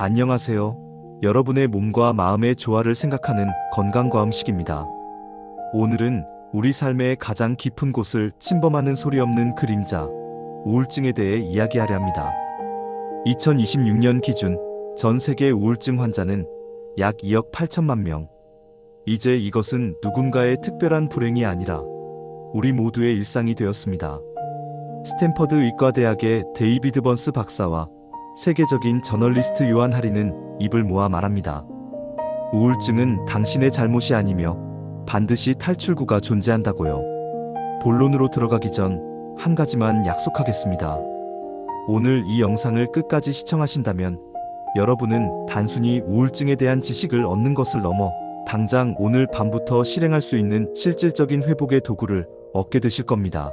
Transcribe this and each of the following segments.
안녕하세요. 여러분의 몸과 마음의 조화를 생각하는 건강과 음식입니다. 오늘은 우리 삶의 가장 깊은 곳을 침범하는 소리 없는 그림자, 우울증에 대해 이야기하려 합니다. 2026년 기준 전 세계 우울증 환자는 약 2억 8천만 명. 이제 이것은 누군가의 특별한 불행이 아니라 우리 모두의 일상이 되었습니다. 스탠퍼드 의과대학의 데이비드 번스 박사와 세계적인 저널리스트 요한 하리는 입을 모아 말합니다. 우울증은 당신의 잘못이 아니며 반드시 탈출구가 존재한다고요. 본론으로 들어가기 전 한 가지만 약속하겠습니다. 오늘 이 영상을 끝까지 시청하신다면 여러분은 단순히 우울증에 대한 지식을 얻는 것을 넘어 당장 오늘 밤부터 실행할 수 있는 실질적인 회복의 도구를 얻게 되실 겁니다.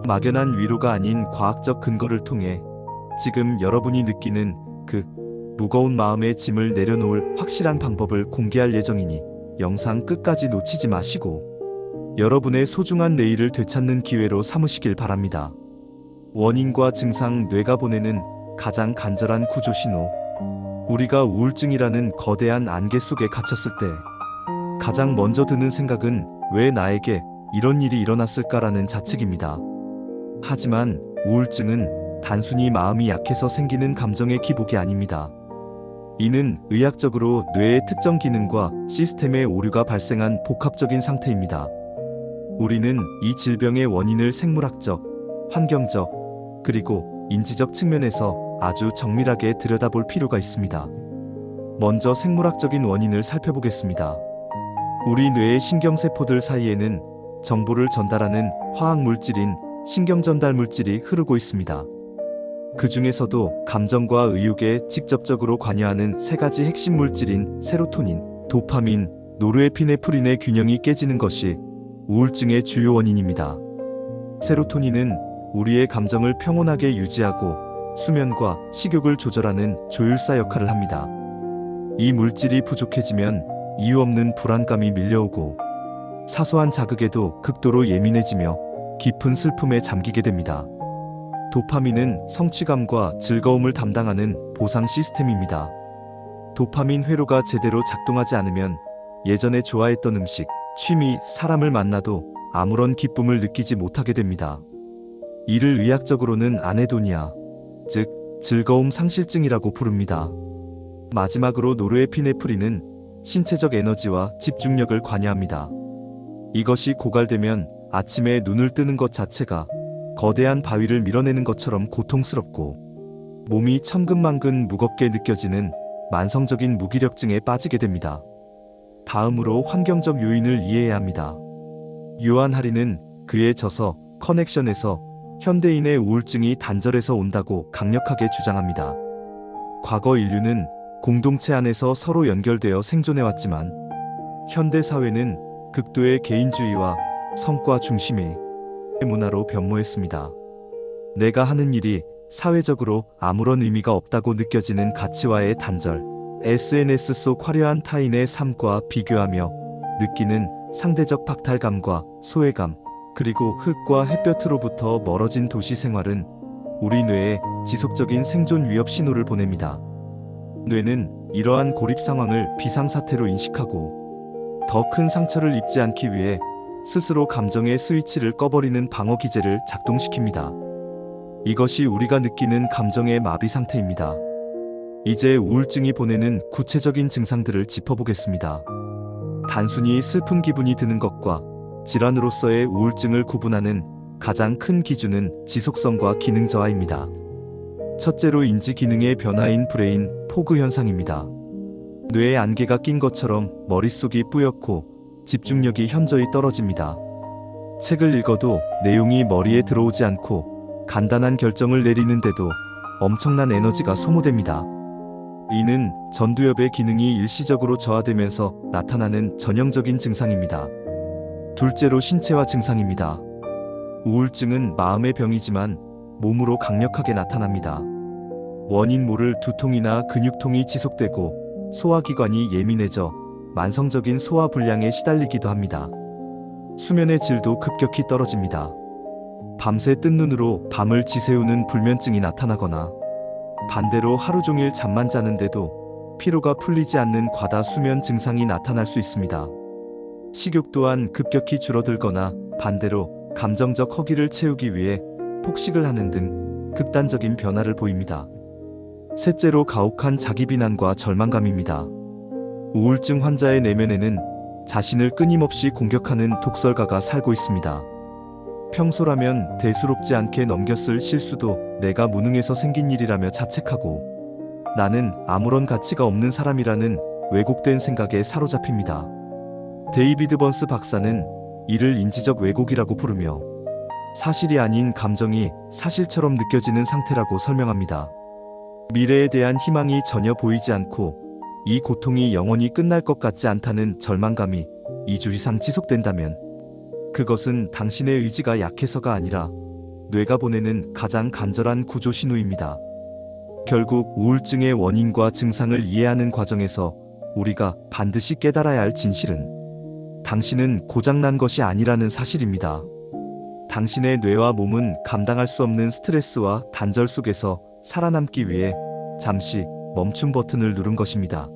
막연한 위로가 아닌 과학적 근거를 통해 지금 여러분이 느끼는 그 무거운 마음의 짐을 내려놓을 확실한 방법을 공개할 예정이니 영상 끝까지 놓치지 마시고 여러분의 소중한 내일을 되찾는 기회로 삼으시길 바랍니다. 원인과 증상, 뇌가 보내는 가장 간절한 구조 신호. 우리가 우울증이라는 거대한 안개 속에 갇혔을 때 가장 먼저 드는 생각은 왜 나에게 이런 일이 일어났을까라는 자책입니다. 하지만 우울증은 단순히 마음이 약해서 생기는 감정의 기복이 아닙니다. 이는 의학적으로 뇌의 특정 기능과 시스템의 오류가 발생한 복합적인 상태입니다. 우리는 이 질병의 원인을 생물학적, 환경적, 그리고 인지적 측면에서 아주 정밀하게 들여다볼 필요가 있습니다. 먼저 생물학적인 원인을 살펴보겠습니다. 우리 뇌의 신경세포들 사이에는 정보를 전달하는 화학물질인 신경전달물질이 흐르고 있습니다. 그 중에서도 감정과 의욕에 직접적으로 관여하는 세 가지 핵심 물질인 세로토닌, 도파민, 노르에피네프린의 균형이 깨지는 것이 우울증의 주요 원인입니다. 세로토닌은 우리의 감정을 평온하게 유지하고 수면과 식욕을 조절하는 조율사 역할을 합니다. 이 물질이 부족해지면 이유 없는 불안감이 밀려오고 사소한 자극에도 극도로 예민해지며 깊은 슬픔에 잠기게 됩니다. 도파민은 성취감과 즐거움을 담당하는 보상 시스템입니다. 도파민 회로가 제대로 작동하지 않으면 예전에 좋아했던 음식, 취미, 사람을 만나도 아무런 기쁨을 느끼지 못하게 됩니다. 이를 의학적으로는 아네도니아, 즉 즐거움 상실증이라고 부릅니다. 마지막으로 노르에피네프린은 신체적 에너지와 집중력을 관여합니다. 이것이 고갈되면 아침에 눈을 뜨는 것 자체가 거대한 바위를 밀어내는 것처럼 고통스럽고 몸이 천근만근 무겁게 느껴지는 만성적인 무기력증에 빠지게 됩니다. 다음으로 환경적 요인을 이해해야 합니다. 요한 하리는 그의 저서 커넥션에서 현대인의 우울증이 단절에서 온다고 강력하게 주장합니다. 과거 인류는 공동체 안에서 서로 연결되어 생존해왔지만 현대 사회는 극도의 개인주의와 성과 중심의 문화로 변모했습니다. 내가 하는 일이 사회적으로 아무런 의미가 없다고 느껴지는 가치와의 단절, SNS 속 화려한 타인의 삶과 비교하며 느끼는 상대적 박탈감과 소외감, 그리고 흙과 햇볕으로부터 멀어진 도시 생활은 우리 뇌에 지속적인 생존 위협 신호를 보냅니다. 뇌는 이러한 고립 상황을 비상사태로 인식하고 더 큰 상처를 입지 않기 위해 스스로 감정의 스위치를 꺼버리는 방어 기제를 작동시킵니다. 이것이 우리가 느끼는 감정의 마비 상태입니다. 이제 우울증이 보내는 구체적인 증상들을 짚어보겠습니다. 단순히 슬픈 기분이 드는 것과 질환으로서의 우울증을 구분하는 가장 큰 기준은 지속성과 기능 저하입니다. 첫째로 인지 기능의 변화인 브레인 포그 현상입니다. 뇌에 안개가 낀 것처럼 머릿속이 뿌옇고 집중력이 현저히 떨어집니다. 책을 읽어도 내용이 머리에 들어오지 않고 간단한 결정을 내리는데도 엄청난 에너지가 소모됩니다. 이는 전두엽의 기능이 일시적으로 저하되면서 나타나는 전형적인 증상입니다. 둘째로 신체화 증상입니다. 우울증은 마음의 병이지만 몸으로 강력하게 나타납니다. 원인 모를 두통이나 근육통이 지속되고 소화기관이 예민해져 만성적인 소화불량에 시달리기도 합니다. 수면의 질도 급격히 떨어집니다. 밤새 뜬 눈으로 밤을 지새우는 불면증이 나타나거나 반대로 하루 종일 잠만 자는데도 피로가 풀리지 않는 과다 수면 증상이 나타날 수 있습니다. 식욕 또한 급격히 줄어들거나 반대로 감정적 허기를 채우기 위해 폭식을 하는 등 극단적인 변화를 보입니다. 셋째로 가혹한 자기 비난과 절망감입니다. 우울증 환자의 내면에는 자신을 끊임없이 공격하는 독설가가 살고 있습니다. 평소라면 대수롭지 않게 넘겼을 실수도 내가 무능해서 생긴 일이라며 자책하고 나는 아무런 가치가 없는 사람이라는 왜곡된 생각에 사로잡힙니다. 데이비드 번스 박사는 이를 인지적 왜곡이라고 부르며 사실이 아닌 감정이 사실처럼 느껴지는 상태라고 설명합니다. 미래에 대한 희망이 전혀 보이지 않고 이 고통이 영원히 끝날 것 같지 않다는 절망감이 2주 이상 지속된다면 그것은 당신의 의지가 약해서가 아니라 뇌가 보내는 가장 간절한 구조 신호입니다. 결국 우울증의 원인과 증상을 이해하는 과정에서 우리가 반드시 깨달아야 할 진실은 당신은 고장난 것이 아니라는 사실입니다. 당신의 뇌와 몸은 감당할 수 없는 스트레스와 단절 속에서 살아남기 위해 잠시 멈춤 버튼을 누른 것입니다.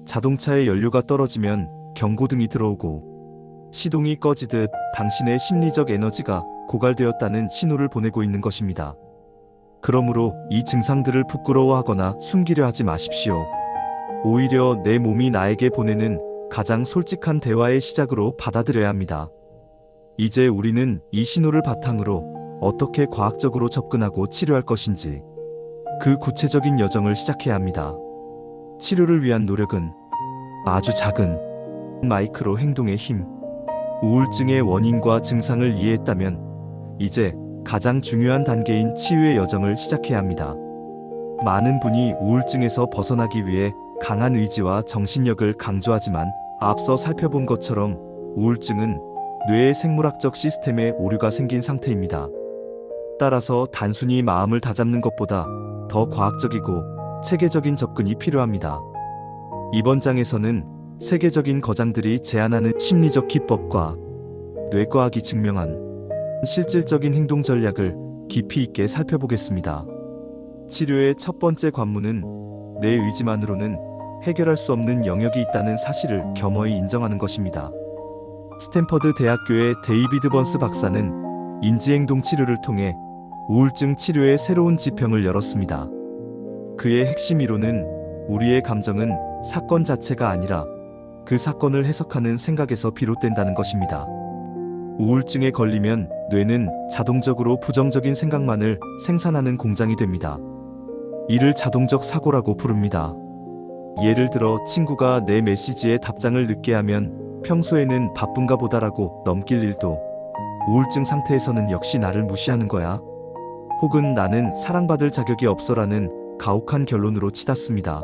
자동차의 연료가 떨어지면 경고등이 들어오고 시동이 꺼지듯 당신의 심리적 에너지가 고갈되었다는 신호를 보내고 있는 것입니다. 그러므로 이 증상들을 부끄러워하거나 숨기려 하지 마십시오. 오히려 내 몸이 나에게 보내는 가장 솔직한 대화의 시작으로 받아들여야 합니다. 이제 우리는 이 신호를 바탕으로 어떻게 과학적으로 접근하고 치료할 것인지 그 구체적인 여정을 시작해야 합니다. 치료를 위한 노력은 아주 작은 마이크로 행동의 힘. 우울증의 원인과 증상을 이해했다면 이제 가장 중요한 단계인 치유의 여정을 시작해야 합니다. 많은 분이 우울증에서 벗어나기 위해 강한 의지와 정신력을 강조하지만 앞서 살펴본 것처럼 우울증은 뇌의 생물학적 시스템에 오류가 생긴 상태입니다. 따라서 단순히 마음을 다잡는 것보다 더 과학적이고 체계적인 접근이 필요합니다. 이번 장에서는 세계적인 거장들이 제안하는 심리적 기법과 뇌과학이 증명한 실질적인 행동 전략을 깊이 있게 살펴보겠습니다. 치료의 첫 번째 관문은 내 의지만으로는 해결할 수 없는 영역이 있다는 사실을 겸허히 인정하는 것입니다. 스탠퍼드 대학교의 데이비드 번스 박사는 인지행동 치료를 통해 우울증 치료의 새로운 지평을 열었습니다. 그의 핵심 이론은 우리의 감정은 사건 자체가 아니라 그 사건을 해석하는 생각에서 비롯된다는 것입니다. 우울증에 걸리면 뇌는 자동적으로 부정적인 생각만을 생산하는 공장이 됩니다. 이를 자동적 사고라고 부릅니다. 예를 들어 친구가 내 메시지에 답장을 늦게 하면 평소에는 바쁜가 보다라고 넘길 일도 우울증 상태에서는 역시 나를 무시하는 거야. 혹은 나는 사랑받을 자격이 없어라는 가혹한 결론으로 치닫습니다.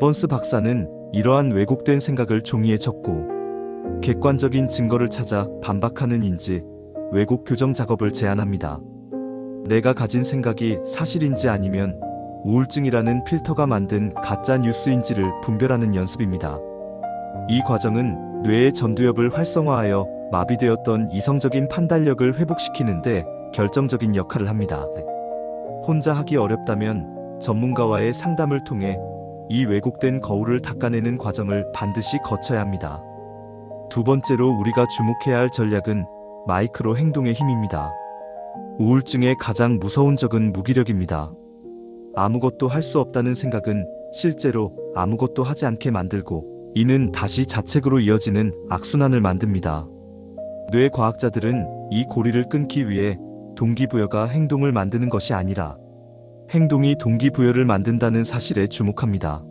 번스 박사는 이러한 왜곡된 생각을 종이에 적고 객관적인 증거를 찾아 반박하는 인지 왜곡 교정 작업을 제안합니다. 내가 가진 생각이 사실인지 아니면 우울증이라는 필터가 만든 가짜 뉴스인지를 분별하는 연습입니다. 이 과정은 뇌의 전두엽을 활성화하여 마비되었던 이성적인 판단력을 회복시키는데 결정적인 역할을 합니다. 혼자 하기 어렵다면 전문가와의 상담을 통해 이 왜곡된 거울을 닦아내는 과정을 반드시 거쳐야 합니다. 두 번째로 우리가 주목해야 할 전략은 마이크로 행동의 힘입니다. 우울증의 가장 무서운 적은 무기력입니다. 아무것도 할 수 없다는 생각은 실제로 아무것도 하지 않게 만들고 이는 다시 자책으로 이어지는 악순환을 만듭니다. 뇌 과학자들은 이 고리를 끊기 위해 동기부여가 행동을 만드는 것이 아니라 행동이 동기부여를 만든다는 사실에 주목합니다.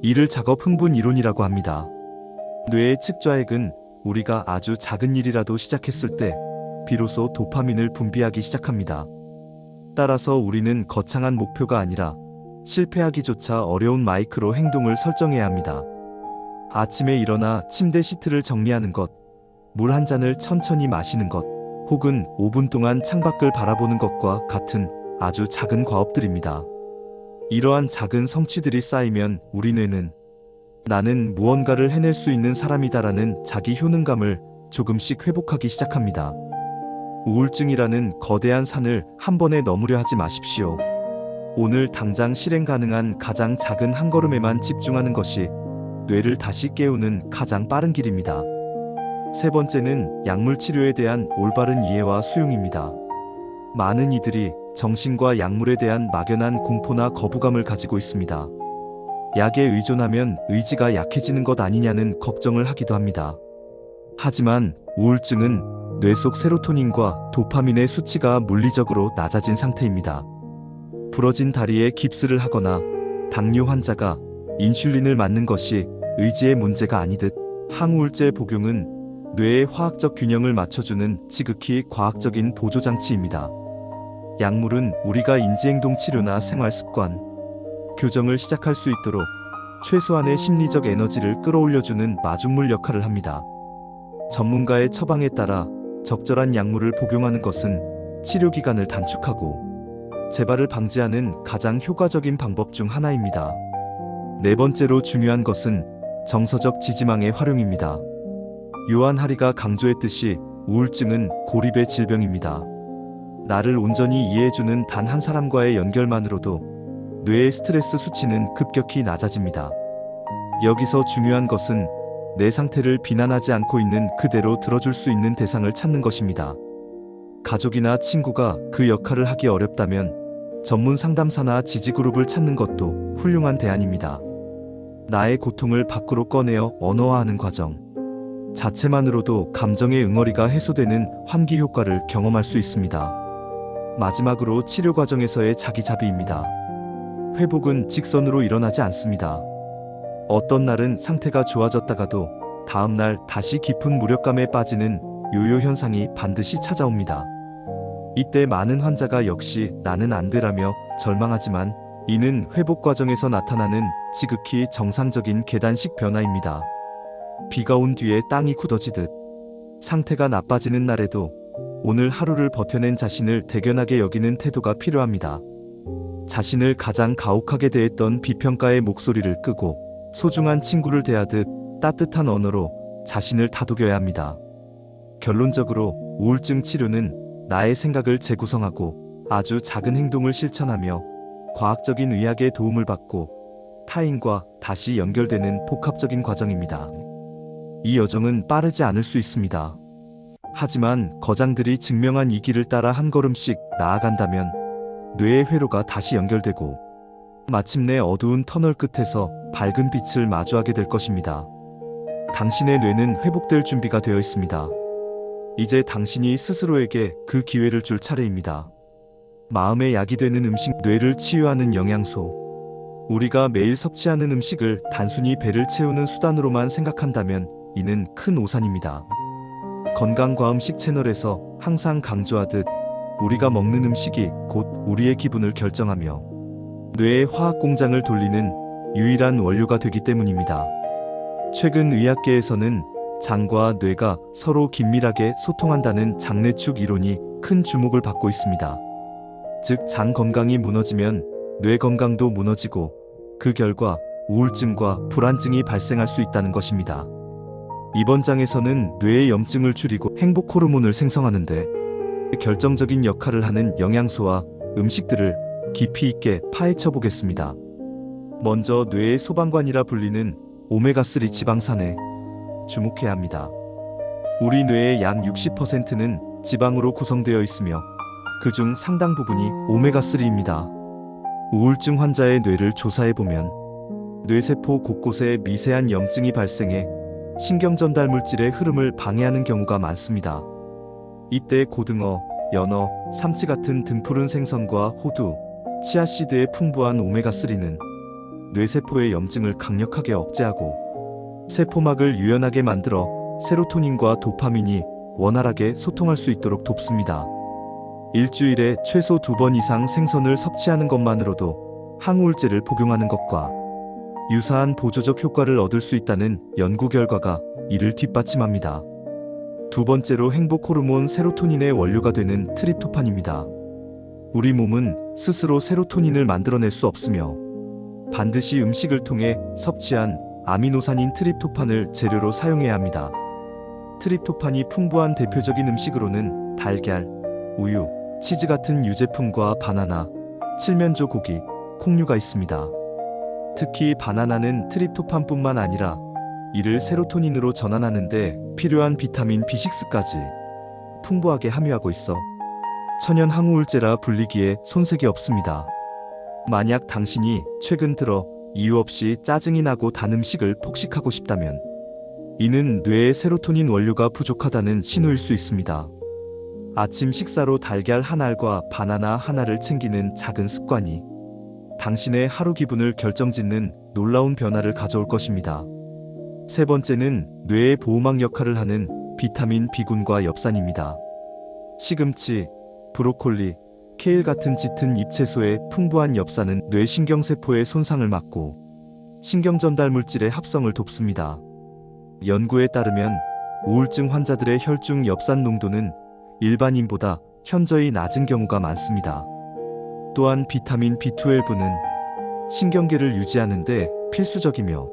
이를 작업 흥분 이론이라고 합니다. 뇌의 측좌액은 우리가 아주 작은 일이라도 시작했을 때 비로소 도파민을 분비하기 시작합니다. 따라서 우리는 거창한 목표가 아니라 실패하기조차 어려운 마이크로 행동을 설정해야 합니다. 아침에 일어나 침대 시트를 정리하는 것, 물 한 잔을 천천히 마시는 것, 혹은 5분 동안 창밖을 바라보는 것과 같은 아주 작은 과업들입니다. 이러한 작은 성취들이 쌓이면 우리 뇌는 나는 무언가를 해낼 수 있는 사람이다라는 자기 효능감을 조금씩 회복하기 시작합니다. 우울증이라는 거대한 산을 한 번에 넘으려 하지 마십시오. 오늘 당장 실행 가능한 가장 작은 한 걸음에만 집중하는 것이 뇌를 다시 깨우는 가장 빠른 길입니다. 세 번째는 약물 치료에 대한 올바른 이해와 수용입니다. 많은 이들이 정신과 약물에 대한 막연한 공포나 거부감을 가지고 있습니다. 약에 의존하면 의지가 약해지는 것 아니냐는 걱정을 하기도 합니다. 하지만 우울증은 뇌 속 세로토닌과 도파민의 수치가 물리적으로 낮아진 상태입니다. 부러진 다리에 깁스를 하거나 당뇨 환자가 인슐린을 맞는 것이 의지의 문제가 아니듯 항우울제 복용은 뇌의 화학적 균형을 맞춰주는 지극히 과학적인 보조장치입니다. 약물은 우리가 인지행동 치료나 생활습관, 교정을 시작할 수 있도록 최소한의 심리적 에너지를 끌어올려주는 마중물 역할을 합니다. 전문가의 처방에 따라 적절한 약물을 복용하는 것은 치료 기간을 단축하고 재발을 방지하는 가장 효과적인 방법 중 하나입니다. 네 번째로 중요한 것은 정서적 지지망의 활용입니다. 요한 하리가 강조했듯이 우울증은 고립의 질병입니다. 나를 온전히 이해해주는 단 한 사람과의 연결만으로도 뇌의 스트레스 수치는 급격히 낮아집니다. 여기서 중요한 것은 내 상태를 비난하지 않고 있는 그대로 들어줄 수 있는 대상을 찾는 것입니다. 가족이나 친구가 그 역할을 하기 어렵다면 전문 상담사나 지지그룹을 찾는 것도 훌륭한 대안입니다. 나의 고통을 밖으로 꺼내어 언어화하는 과정 자체만으로도 감정의 응어리가 해소되는 환기 효과를 경험할 수 있습니다. 마지막으로 치료 과정에서의 자기자비입니다. 회복은 직선으로 일어나지 않습니다. 어떤 날은 상태가 좋아졌다가도 다음 날 다시 깊은 무력감에 빠지는 요요 현상이 반드시 찾아옵니다. 이때 많은 환자가 역시 나는 안 되라며 절망하지만 이는 회복 과정에서 나타나는 지극히 정상적인 계단식 변화입니다. 비가 온 뒤에 땅이 굳어지듯 상태가 나빠지는 날에도 오늘 하루를 버텨낸 자신을 대견하게 여기는 태도가 필요합니다. 자신을 가장 가혹하게 대했던 비평가의 목소리를 끄고 소중한 친구를 대하듯 따뜻한 언어로 자신을 다독여야 합니다. 결론적으로 우울증 치료는 나의 생각을 재구성하고 아주 작은 행동을 실천하며 과학적인 의학의 도움을 받고 타인과 다시 연결되는 복합적인 과정입니다. 이 여정은 빠르지 않을 수 있습니다. 하지만 거장들이 증명한 이 길을 따라 한 걸음씩 나아간다면 뇌의 회로가 다시 연결되고 마침내 어두운 터널 끝에서 밝은 빛을 마주하게 될 것입니다. 당신의 뇌는 회복될 준비가 되어 있습니다. 이제 당신이 스스로에게 그 기회를 줄 차례입니다. 마음의 약이 되는 음식, 뇌를 치유하는 영양소. 우리가 매일 섭취하는 음식을 단순히 배를 채우는 수단으로만 생각한다면 이는 큰 오산입니다. 건강과음식 채널에서 항상 강조하듯 우리가 먹는 음식이 곧 우리의 기분을 결정하며 뇌의 화학 공장을 돌리는 유일한 원료가 되기 때문입니다. 최근 의학계에서는 장과 뇌가 서로 긴밀하게 소통한다는 장내축 이론이 큰 주목을 받고 있습니다. 즉, 장 건강이 무너지면 뇌 건강도 무너지고 그 결과 우울증과 불안증이 발생할 수 있다는 것입니다. 이번 장에서는 뇌의 염증을 줄이고 행복 호르몬을 생성하는데 결정적인 역할을 하는 영양소와 음식들을 깊이 있게 파헤쳐 보겠습니다. 먼저 뇌의 소방관이라 불리는 오메가3 지방산에 주목해야 합니다. 우리 뇌의 약 60%는 지방으로 구성되어 있으며 그중 상당 부분이 오메가3입니다. 우울증 환자의 뇌를 조사해보면 뇌세포 곳곳에 미세한 염증이 발생해 신경 전달 물질의 흐름을 방해하는 경우가 많습니다. 이때 고등어, 연어, 삼치 같은 등푸른 생선과 호두, 치아씨드의 풍부한 오메가3는 뇌세포의 염증을 강력하게 억제하고 세포막을 유연하게 만들어 세로토닌과 도파민이 원활하게 소통할 수 있도록 돕습니다. 일주일에 최소 2번 이상 생선을 섭취하는 것만으로도 항우울제를 복용하는 것과 유사한 보조적 효과를 얻을 수 있다는 연구 결과가 이를 뒷받침합니다. 두 번째로 행복 호르몬 세로토닌의 원료가 되는 트립토판입니다. 우리 몸은 스스로 세로토닌을 만들어낼 수 없으며 반드시 음식을 통해 섭취한 아미노산인 트립토판을 재료로 사용해야 합니다. 트립토판이 풍부한 대표적인 음식으로는 달걀, 우유, 치즈 같은 유제품과 바나나, 칠면조 고기, 콩류가 있습니다. 특히 바나나는 트립토판뿐만 아니라 이를 세로토닌으로 전환하는데 필요한 비타민 B6까지 풍부하게 함유하고 있어 천연 항우울제라 불리기에 손색이 없습니다. 만약 당신이 최근 들어 이유 없이 짜증이 나고 단 음식을 폭식하고 싶다면 이는 뇌의 세로토닌 원료가 부족하다는 신호일 수 있습니다. 아침 식사로 달걀 한 알과 바나나 하나를 챙기는 작은 습관이 당신의 하루 기분을 결정짓는 놀라운 변화를 가져올 것입니다. 세 번째는 뇌의 보호막 역할을 하는 비타민 B군과 엽산입니다. 시금치, 브로콜리, 케일 같은 짙은 잎채소의 풍부한 엽산은 뇌 신경세포의 손상을 막고 신경전달 물질의 합성을 돕습니다. 연구에 따르면 우울증 환자들의 혈중 엽산 농도는 일반인보다 현저히 낮은 경우가 많습니다. 또한 비타민 B12는 신경계를 유지하는 데 필수적이며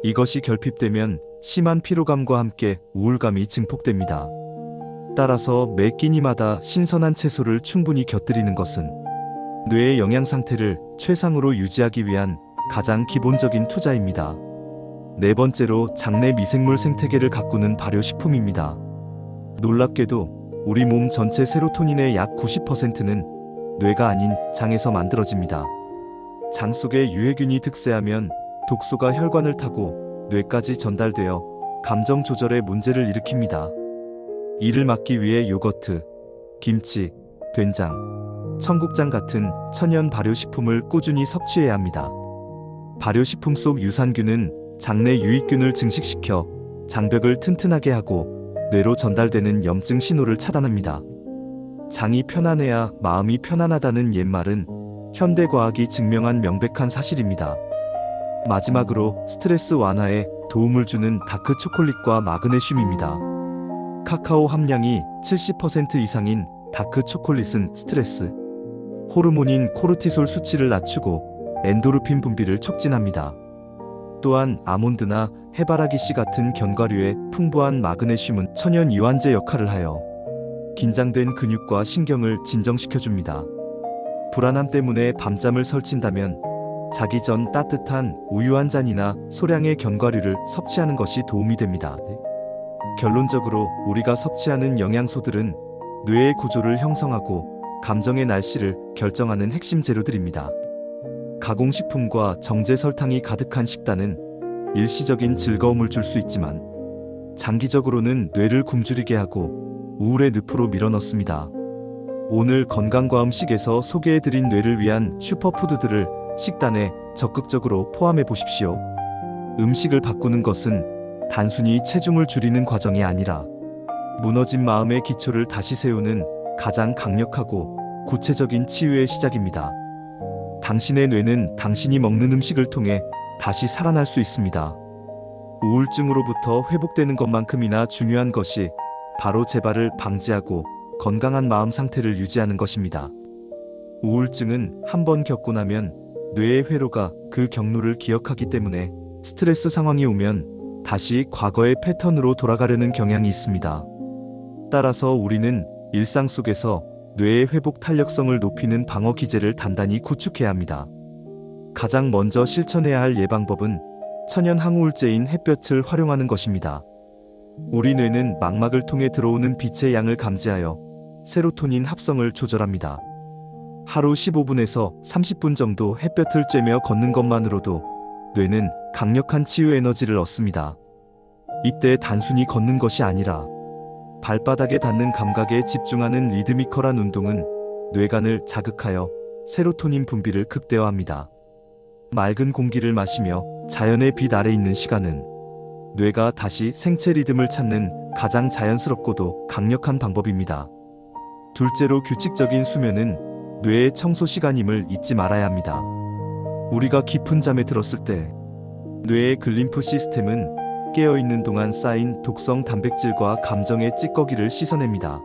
이것이 결핍되면 심한 피로감과 함께 우울감이 증폭됩니다. 따라서 매 끼니마다 신선한 채소를 충분히 곁들이는 것은 뇌의 영양 상태를 최상으로 유지하기 위한 가장 기본적인 투자입니다. 네 번째로 장내 미생물 생태계를 가꾸는 발효식품입니다. 놀랍게도 우리 몸 전체 세로토닌의 약 90%는 뇌가 아닌 장에서 만들어집니다. 장 속에 유해균이 득세하면 독소가 혈관을 타고 뇌까지 전달되어 감정 조절에 문제를 일으킵니다. 이를 막기 위해 요거트, 김치, 된장, 청국장 같은 천연 발효식품을 꾸준히 섭취해야 합니다. 발효식품 속 유산균은 장내 유익균을 증식시켜 장벽을 튼튼하게 하고 뇌로 전달되는 염증 신호를 차단합니다. 장이 편안해야 마음이 편안하다는 옛말은 현대과학이 증명한 명백한 사실입니다. 마지막으로 스트레스 완화에 도움을 주는 다크 초콜릿과 마그네슘입니다. 카카오 함량이 70% 이상인 다크 초콜릿은 스트레스 호르몬인 코르티솔 수치를 낮추고 엔도르핀 분비를 촉진합니다. 또한 아몬드나 해바라기 씨 같은 견과류의 풍부한 마그네슘은 천연 이완제 역할을 하여 긴장된 근육과 신경을 진정시켜줍니다. 불안함 때문에 밤잠을 설친다면 자기 전 따뜻한 우유 한 잔이나 소량의 견과류를 섭취하는 것이 도움이 됩니다. 결론적으로 우리가 섭취하는 영양소들은 뇌의 구조를 형성하고 감정의 날씨를 결정하는 핵심 재료들입니다. 가공식품과 정제 설탕이 가득한 식단은 일시적인 즐거움을 줄 수 있지만 장기적으로는 뇌를 굶주리게 하고 우울의 늪으로 밀어넣습니다. 오늘 건강과 음식에서 소개해드린 뇌를 위한 슈퍼푸드들을 식단에 적극적으로 포함해 보십시오. 음식을 바꾸는 것은 단순히 체중을 줄이는 과정이 아니라 무너진 마음의 기초를 다시 세우는 가장 강력하고 구체적인 치유의 시작입니다. 당신의 뇌는 당신이 먹는 음식을 통해 다시 살아날 수 있습니다. 우울증으로부터 회복되는 것만큼이나 중요한 것이 바로 재발을 방지하고 건강한 마음 상태를 유지하는 것입니다. 우울증은 한번 겪고 나면 뇌의 회로가 그 경로를 기억하기 때문에 스트레스 상황이 오면 다시 과거의 패턴으로 돌아가려는 경향이 있습니다. 따라서 우리는 일상 속에서 뇌의 회복 탄력성을 높이는 방어 기제를 단단히 구축해야 합니다. 가장 먼저 실천해야 할 예방법은 천연 항우울제인 햇볕을 활용하는 것입니다. 우리 뇌는 망막을 통해 들어오는 빛의 양을 감지하여 세로토닌 합성을 조절합니다. 하루 15분에서 30분 정도 햇볕을 쬐며 걷는 것만으로도 뇌는 강력한 치유 에너지를 얻습니다. 이때 단순히 걷는 것이 아니라 발바닥에 닿는 감각에 집중하는 리드미컬한 운동은 뇌관을 자극하여 세로토닌 분비를 극대화합니다. 맑은 공기를 마시며 자연의 빛 아래 있는 시간은 뇌가 다시 생체 리듬을 찾는 가장 자연스럽고도 강력한 방법입니다. 둘째로 규칙적인 수면은 뇌의 청소 시간임을 잊지 말아야 합니다. 우리가 깊은 잠에 들었을 때 뇌의 글림프 시스템은 깨어있는 동안 쌓인 독성 단백질과 감정의 찌꺼기를 씻어냅니다.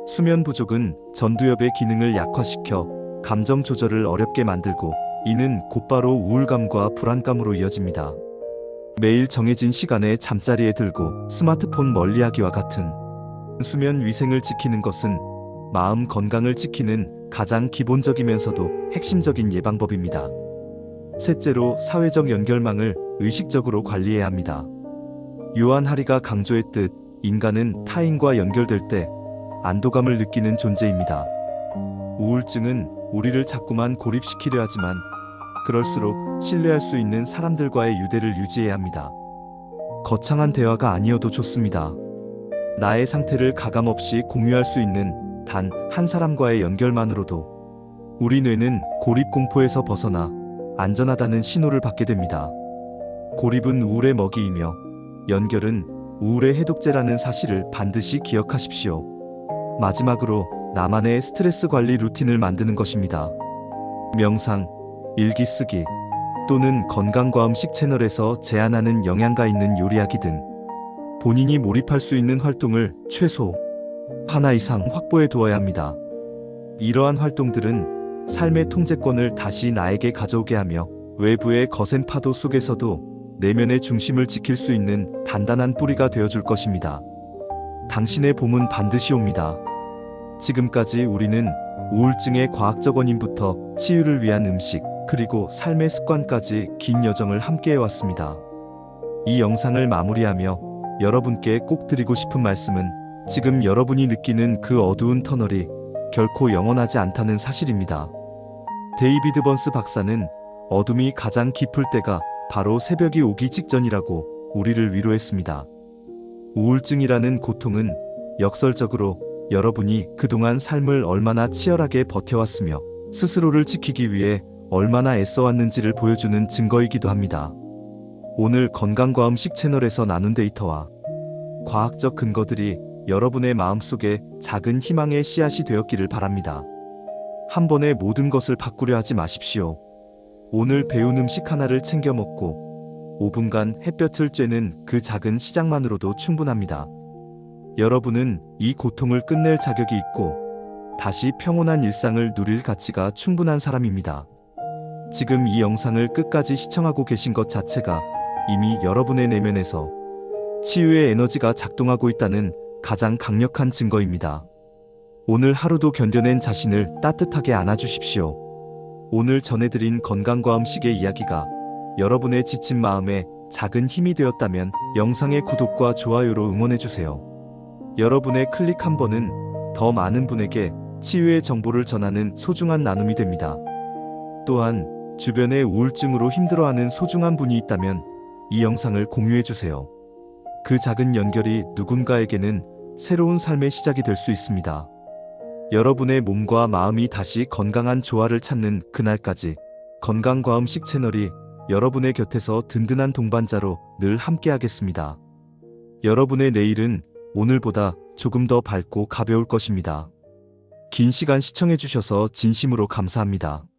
수면 부족은 전두엽의 기능을 약화시켜 감정 조절을 어렵게 만들고 이는 곧바로 우울감과 불안감으로 이어집니다. 매일 정해진 시간에 잠자리에 들고 스마트폰 멀리하기와 같은 수면 위생을 지키는 것은 마음 건강을 지키는 가장 기본적이면서도 핵심적인 예방법입니다. 셋째로 사회적 연결망을 의식적으로 관리해야 합니다. 요한 하리가 강조했듯 인간은 타인과 연결될 때 안도감을 느끼는 존재입니다. 우울증은 우리를 자꾸만 고립시키려 하지만 그럴수록 신뢰할 수 있는 사람들과의 유대를 유지해야 합니다. 거창한 대화가 아니어도 좋습니다. 나의 상태를 가감없이 공유할 수 있는 단 한 사람과의 연결만으로도 우리 뇌는 고립 공포에서 벗어나 안전하다는 신호를 받게 됩니다. 고립은 우울의 먹이이며 연결은 우울의 해독제라는 사실을 반드시 기억하십시오. 마지막으로 나만의 스트레스 관리 루틴을 만드는 것입니다. 명상, 일기 쓰기 또는 건강과 음식 채널에서 제안하는 영양가 있는 요리하기 등 본인이 몰입할 수 있는 활동을 최소 하나 이상 확보해 두어야 합니다. 이러한 활동들은 삶의 통제권을 다시 나에게 가져오게 하며 외부의 거센 파도 속에서도 내면의 중심을 지킬 수 있는 단단한 뿌리가 되어줄 것입니다. 당신의 봄은 반드시 옵니다. 지금까지 우리는 우울증의 과학적 원인부터 치유를 위한 음식, 그리고 삶의 습관까지 긴 여정을 함께 해왔습니다. 이 영상을 마무리하며 여러분께 꼭 드리고 싶은 말씀은 지금 여러분이 느끼는 그 어두운 터널이 결코 영원하지 않다는 사실입니다. 데이비드 번스 박사는 어둠이 가장 깊을 때가 바로 새벽이 오기 직전이라고 우리를 위로했습니다. 우울증이라는 고통은 역설적으로 여러분이 그동안 삶을 얼마나 치열하게 버텨왔으며 스스로를 지키기 위해 얼마나 애써왔는지를 보여주는 증거이기도 합니다. 오늘 건강과 음식 채널에서 나눈 데이터와 과학적 근거들이 여러분의 마음속에 작은 희망의 씨앗이 되었기를 바랍니다. 한 번에 모든 것을 바꾸려 하지 마십시오. 오늘 배운 음식 하나를 챙겨 먹고 5분간 햇볕을 쬐는 그 작은 시작만으로도 충분합니다. 여러분은 이 고통을 끝낼 자격이 있고 다시 평온한 일상을 누릴 가치가 충분한 사람입니다. 지금 이 영상을 끝까지 시청하고 계신 것 자체가 이미 여러분의 내면에서 치유의 에너지가 작동하고 있다는 가장 강력한 증거입니다. 오늘 하루도 견뎌낸 자신을 따뜻하게 안아주십시오. 오늘 전해드린 건강과 음식의 이야기가 여러분의 지친 마음에 작은 힘이 되었다면 영상의 구독과 좋아요로 응원해주세요. 여러분의 클릭 한 번은 더 많은 분에게 치유의 정보를 전하는 소중한 나눔이 됩니다. 또한 주변에 우울증으로 힘들어하는 소중한 분이 있다면 이 영상을 공유해주세요. 그 작은 연결이 누군가에게는 새로운 삶의 시작이 될 수 있습니다. 여러분의 몸과 마음이 다시 건강한 조화를 찾는 그날까지 건강과 음식 채널이 여러분의 곁에서 든든한 동반자로 늘 함께하겠습니다. 여러분의 내일은 오늘보다 조금 더 밝고 가벼울 것입니다. 긴 시간 시청해주셔서 진심으로 감사합니다.